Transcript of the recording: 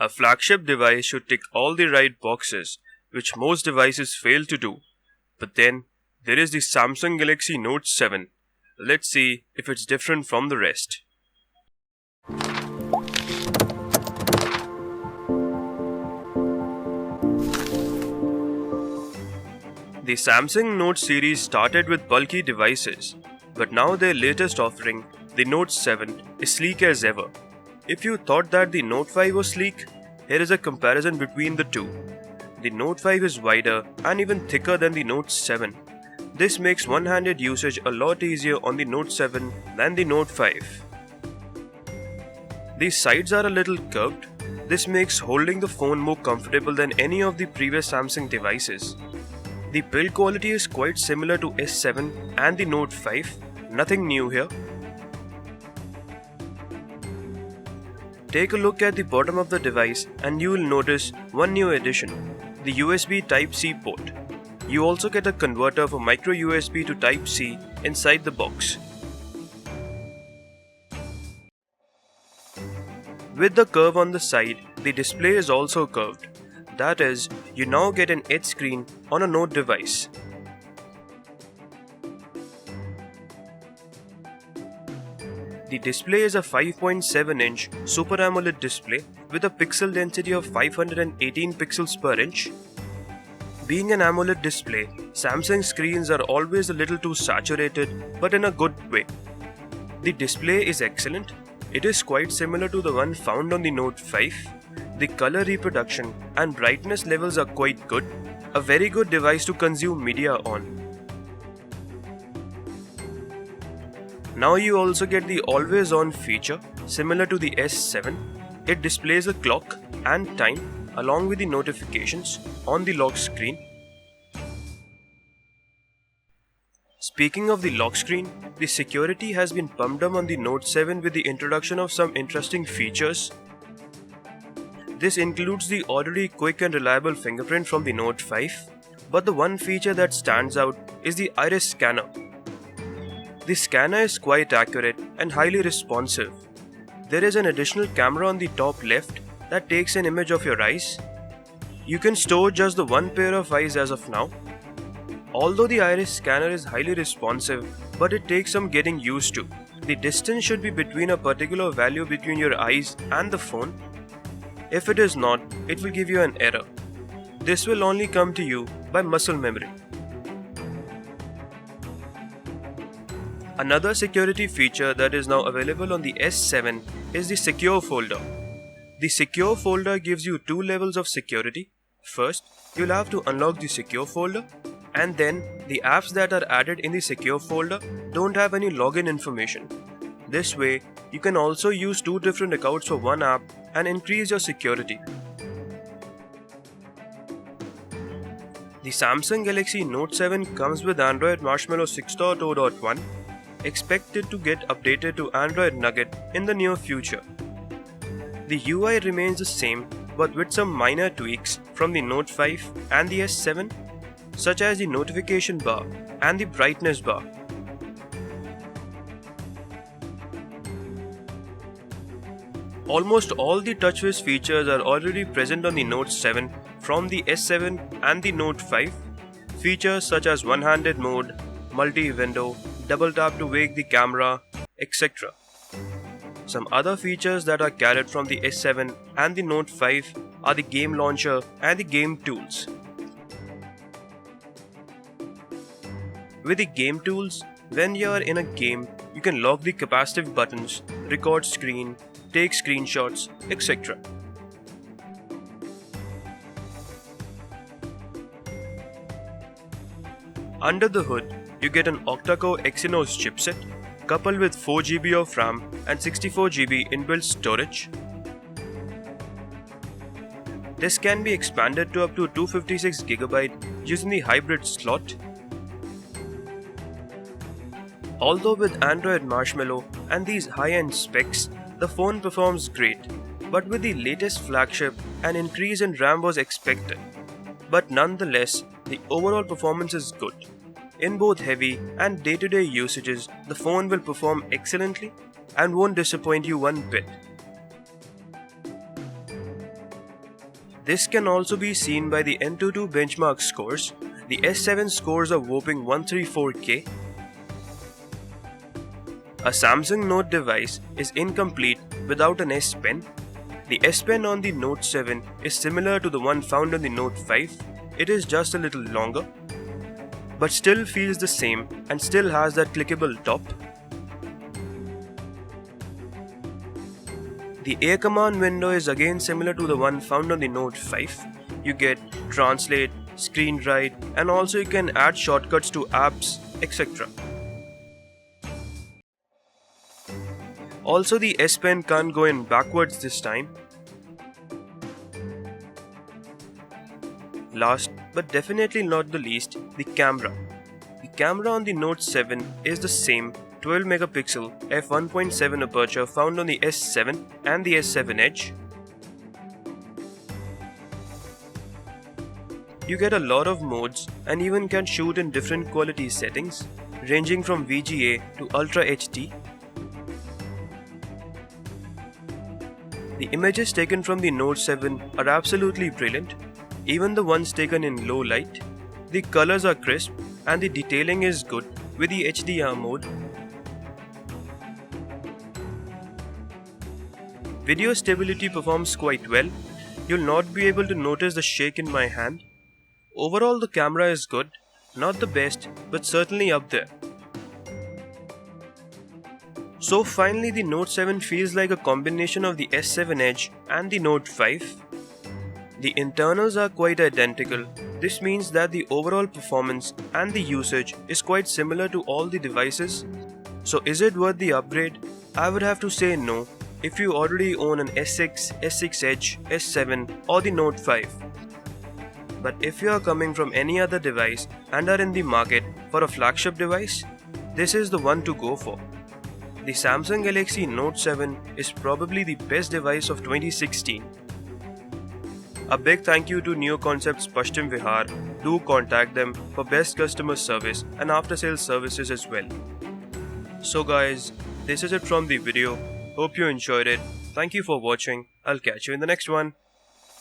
A flagship device should tick all the right boxes, which most devices fail to do. But then, there is the Samsung Galaxy Note 7. Let's see if it's different from the rest. The Samsung Note series started with bulky devices, but now their latest offering, the Note 7, is sleek as ever. If you thought that the Note 5 was sleek, here is a comparison between the two. The Note 5 is wider and even thicker than the Note 7. This makes one-handed usage a lot easier on the Note 7 than the Note 5. The sides are a little curved. This makes holding the phone more comfortable than any of the previous Samsung devices. The build quality is quite similar to S7 and the Note 5, nothing new here. Take a look at the bottom of the device and you will notice one new addition, the USB Type-C port. You also get a converter for micro USB to Type-C inside the box. With the curve on the side, the display is also curved. That is, you now get an edge screen on a Note device. The display is a 5.7-inch Super AMOLED display with a pixel density of 518 pixels per inch. Being an AMOLED display, Samsung screens are always a little too saturated, but in a good way. The display is excellent. It is quite similar to the one found on the Note 5. The color reproduction and brightness levels are quite good. A very good device to consume media on. Now you also get the always on feature similar to the S7. It displays a clock and time along with the notifications on the lock screen. Speaking of the lock screen, the security has been pumped up on the Note 7 with the introduction of some interesting features. This includes the already quick and reliable fingerprint from the Note 5, but the one feature that stands out is the iris scanner. The scanner is quite accurate and highly responsive. There is an additional camera on the top left that takes an image of your eyes. You can store just the one pair of eyes as of now. Although the iris scanner is highly responsive, but it takes some getting used to. The distance should be between a particular value between your eyes and the phone. If it is not, it will give you an error. This will only come to you by muscle memory. Another security feature that is now available on the S7 is the Secure Folder. The Secure Folder gives you two levels of security. First, you'll have to unlock the Secure Folder, and then the apps that are added in the Secure Folder don't have any login information. This way, you can also use two different accounts for one app and increase your security. The Samsung Galaxy Note 7 comes with Android Marshmallow 6.0.1, expected to get updated to Android Nougat in the near future. The UI remains the same, but with some minor tweaks from the Note 5 and the S7, such as the notification bar and the brightness bar. Almost all the TouchWiz features are already present on the Note 7 from the S7 and the Note 5. Features such as one-handed mode, multi-window, double tap to wake the camera, etc. Some other features that are carried from the S7 and the Note 5 are the game launcher and the game tools. With the game tools, when you are in a game, you can lock the capacitive buttons, record screen, take screenshots, etc. Under the hood, you get an octa-core Exynos chipset coupled with 4GB of RAM and 64GB inbuilt storage. This can be expanded to up to 256GB using the hybrid slot. Although with Android Marshmallow and these high-end specs, the phone performs great, but with the latest flagship, an increase in RAM was expected. But nonetheless, the overall performance is good. In both heavy and day-to-day usages, the phone will perform excellently and won't disappoint you one bit. This can also be seen by the N22 benchmark scores. The S7 scores a whopping 134K. A Samsung Note device is incomplete without an S Pen. The S Pen on the Note 7 is similar to the one found on the Note 5. It is just a little longer, but still feels the same and still has that clickable top. The Air Command window is again similar to the one found on the Note 5. You get translate, screen write, and also you can add shortcuts to apps, etc. Also, the S Pen can't go in backwards this time. Last but definitely not the least, the camera. The camera on the Note 7 is the same 12 megapixel f1.7 aperture found on the S7 and the S7 Edge. You get a lot of modes and even can shoot in different quality settings, ranging from VGA to Ultra HD. The images taken from the Note 7 are absolutely brilliant, even the ones taken in low light. The colors are crisp and the detailing is good with the HDR mode. Video stability performs quite well. You'll not be able to notice the shake in my hand. Overall, the camera is good, not the best, but certainly up there. So finally, the Note 7 feels like a combination of the S7 Edge and the Note 5. The internals are quite identical. This means that the overall performance and the usage is quite similar to all the devices. So is it worth the upgrade? I would have to say no if you already own an S6, S6 Edge, S7 or the Note 5. But if you are coming from any other device and are in the market for a flagship device, this is the one to go for. The Samsung Galaxy Note 7 is probably the best device of 2016. A big thank you to Neo Concepts Pashchim Vihar. Do contact them for best customer service and after sales services as well. So guys, this is it from the video. Hope you enjoyed it. Thank you for watching. I'll catch you in the next one.